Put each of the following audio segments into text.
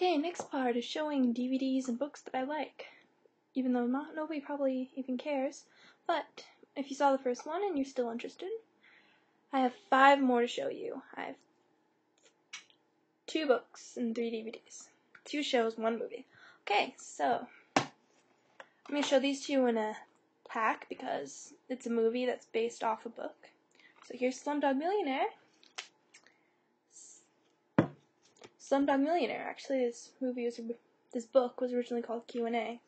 Okay, next part is showing DVDs and books that I like. Even though nobody probably even cares. But if you saw the first one and you're still interested, I have 5 more to show you. I have 2 books and 3 DVDs. 2 shows, 1 movie. Okay, so I'm going to show these to you in a pack because it's a movie that's based off a book. So here's Slumdog Millionaire. Slumdog Millionaire. Actually, this book was originally called Q&A.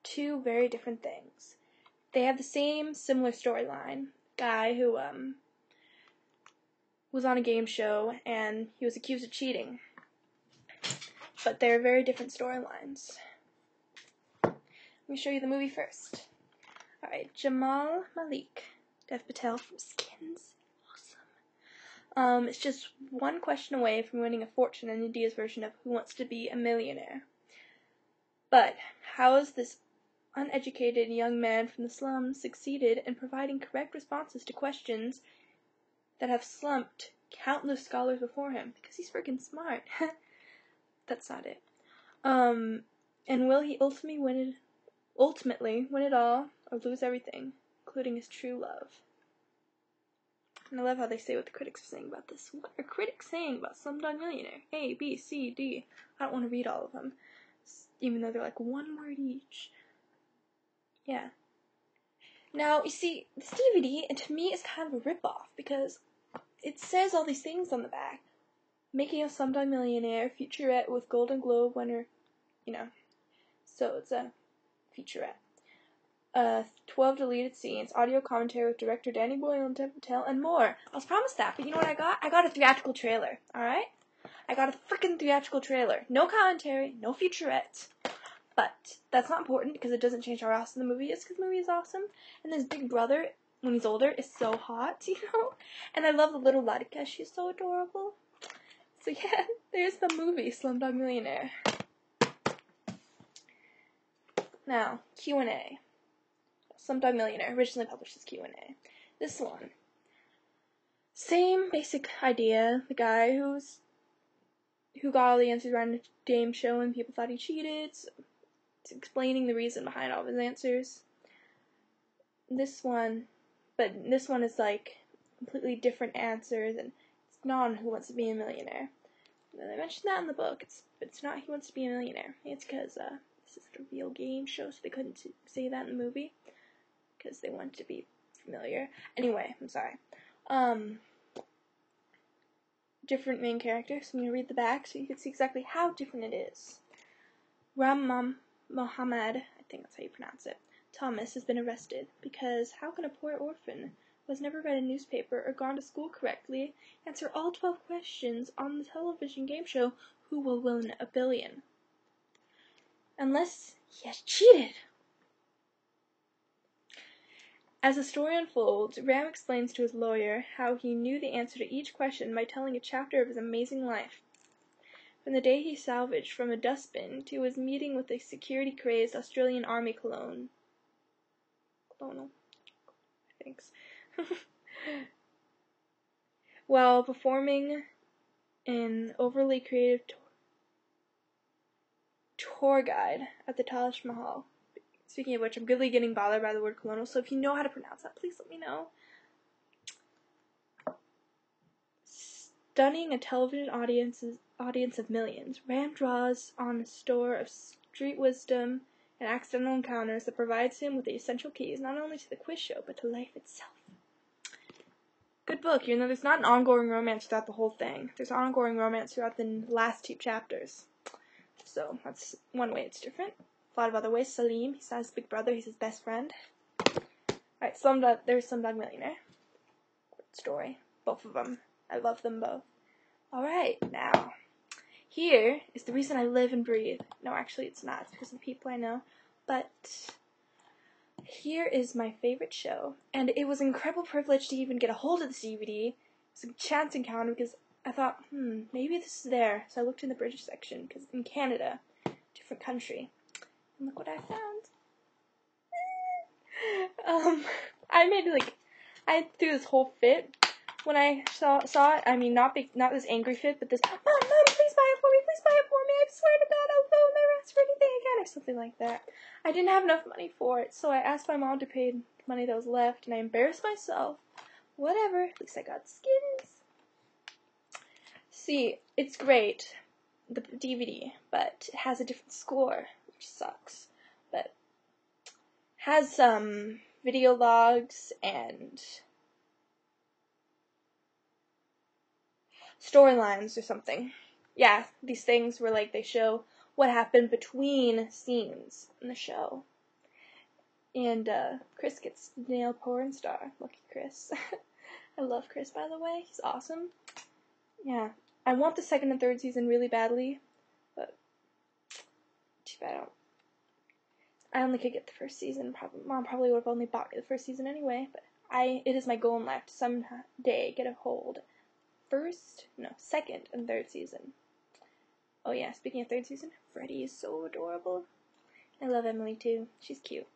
2 very different things. They have the same similar storyline. Guy who was on a game show and he was accused of cheating. But they're very different storylines. Let me show you the movie first. Alright, Jamal Malik, Dev Patel from Skins. Awesome. It's just 1 question away from winning a fortune in India's version of Who Wants to Be a Millionaire. But how has this uneducated young man from the slums succeeded in providing correct responses to questions that have slumped countless scholars before him? Because he's freaking smart. That's not it. And will he ultimately win it all, or lose everything, including his true love? And I love how they say what the critics are saying about this. What are critics saying about Slumdog Millionaire? A, B, C, D. I don't want to read all of them, even though they're like 1 word each. Yeah. Now, you see, this DVD, and to me, is kind of a ripoff, because it says all these things on the back. Making a Slumdog Millionaire, featurette with Golden Globe winner, so it's a featurette. 12 deleted scenes, audio commentary with director Danny Boyle and Dev Patel, and more. I was promised that, but you know what I got? I got a theatrical trailer, alright? I got a freaking theatrical trailer. No commentary, no featurette. But that's not important because it doesn't change how awesome the movie is, because the movie is awesome. And this big brother, when he's older, is so hot, And I love the little Latika, she's so adorable. So yeah, there's the movie, Slumdog Millionaire. Now, Q&A. Slumdog Millionaire, originally published as Q&A. This one. Same basic idea. The guy who got all the answers right in a game show and people thought he cheated. So it's explaining the reason behind all of his answers. This one is like completely different answers, and it's not on Who Wants to Be a Millionaire. And I mentioned that in the book. It's not Who Wants to Be a Millionaire. It's because this is a real game show, so they couldn't say that in the movie because they wanted to be familiar. Anyway, I'm sorry. Different main characters. So I'm going to read the back so you can see exactly how different it is. Mohammed, I think that's how you pronounce it, Thomas has been arrested because how can a poor orphan who has never read a newspaper or gone to school correctly answer all 12 questions on the television game show Who Will Win a Billion? Unless he has cheated. As the story unfolds, Ram explains to his lawyer how he knew the answer to each question by telling a chapter of his amazing life. From the day he salvaged from a dustbin to his meeting with a security-crazed Australian Army colonel. Thanks. While performing an overly creative tour guide at the Taj Mahal. Speaking of which, I'm really getting bothered by the word colonel, so if you know how to pronounce that, please let me know. Stunning a television audience of millions, Ram draws on a store of street wisdom and accidental encounters that provides him with the essential keys not only to the quiz show, but to life itself. Good book, even though there's not an ongoing romance throughout the whole thing. There's ongoing romance throughout the last 2 chapters. So, that's one way it's different. A lot of other ways. Salim, he's not his big brother, he's his best friend. Alright, there's Slumdog Millionaire. Good story. Both of them. I love them both. Alright, now, here is the reason I live and breathe. No, actually it's not. It's because of the people I know. But here is my favorite show. And it was an incredible privilege to even get a hold of this DVD. It was a chance encounter because I thought, maybe this is there. So I looked in the British section, because in Canada, different country. And look what I found. I threw this whole fit when I saw it. I mean, not this angry fit, but this, Mom, please buy it for me, I swear to something like that. I didn't have enough money for it, so I asked my mom to pay the money that was left, and I embarrassed myself. Whatever, at least I got skins. See, it's great, the DVD, but it has a different score, which sucks. But it has some video logs and storylines or something. Yeah, these things where like they show what happened between scenes in the show. And Chris gets the nail porn star. Lucky Chris. I love Chris, by the way. He's awesome. Yeah. I want the second and third season really badly, but too bad I only could get the first season. Mom probably would have only bought me the first season anyway, but it is my goal in life to someday get a hold second and third season. Oh yeah, speaking of third season, Freddie is so adorable. I love Emily too. She's cute.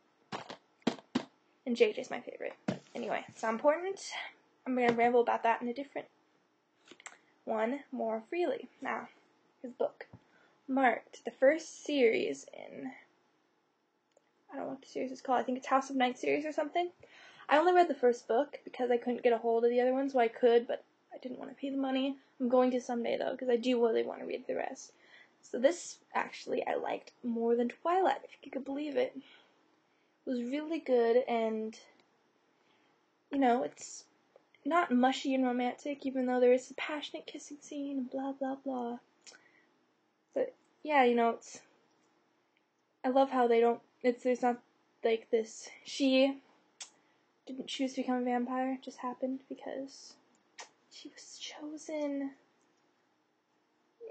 And JJ's my favorite. But anyway, it's not important. I'm going to ramble about that in a different one more freely. Now, his book marked the first series in, I don't know what the series is called. I think it's House of Night series or something. I only read the first book because I couldn't get a hold of the other ones. Well, I could, but I didn't want to pay the money. I'm going to someday, though, because I do really want to read the rest. So this, actually, I liked more than Twilight, if you could believe it. It was really good, and, you know, it's not mushy and romantic, even though there is a passionate kissing scene and blah, blah, blah. But, yeah, you know, I love how there's not, like, this, she didn't choose to become a vampire, it just happened because she was chosen.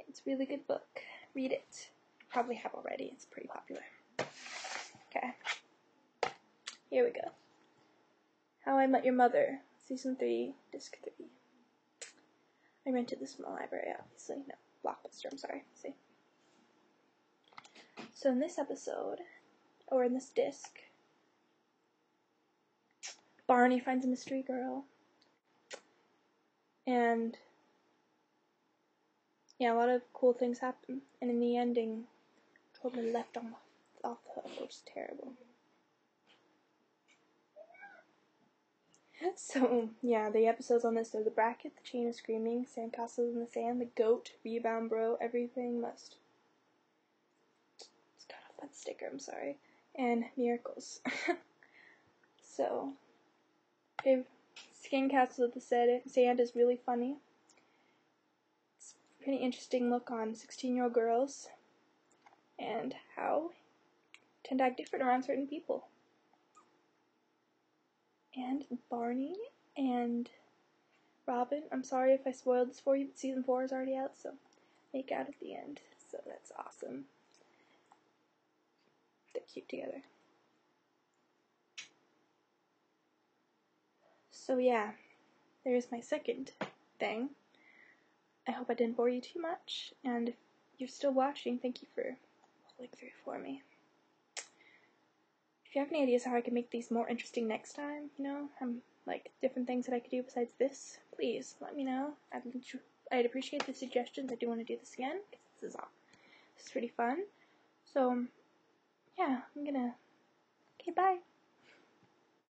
It's a really good book. Read it. You probably have already, it's pretty popular. Okay. Here we go. How I Met Your Mother, Season 3, Disc 3. I rented this from the library, obviously. No, Blockbuster, I'm sorry. See? So in this episode, or in this disc, Barney finds a mystery girl. And, yeah, a lot of cool things happen. And in the ending, totally left off the hook, which is terrible. So, yeah, the episodes on this are the bracket, the chain of screaming, sandcastles in the sand, the goat, rebound bro, everything must. It's cut off that sticker, I'm sorry. And miracles. So, Sandcastles of the Sand is really funny. It's a pretty interesting look on 16-year-old girls and how tend to act different around certain people. And Barney and Robin, I'm sorry if I spoiled this for you, but season 4 is already out, so make out at the end. So that's awesome. They're cute together. So yeah, there's my second thing. I hope I didn't bore you too much, and if you're still watching, thank you for holding through for me. If you have any ideas how I can make these more interesting next time, you know, like different things that I could do besides this, please let me know. I'd appreciate the suggestions. I do want to do this again, because this is pretty fun. So, yeah, okay, bye.